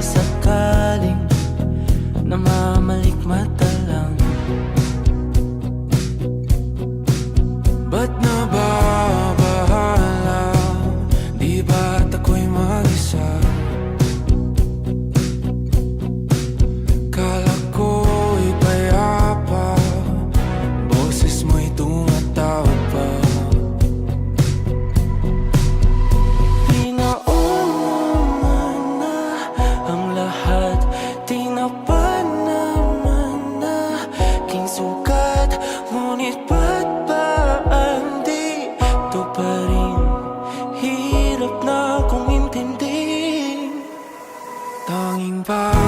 sakaling namamalikmata lang. Ba't nababahala? Di ba't ako'y mag-isa? Kala ko'y payapa, boses mo'y tumatawag pa. Pinauna na ang lahat, tinapan naman na aking sukat. Ngunit ba't ba andito pa rin? Hirap na kong intindihin. Tanging ba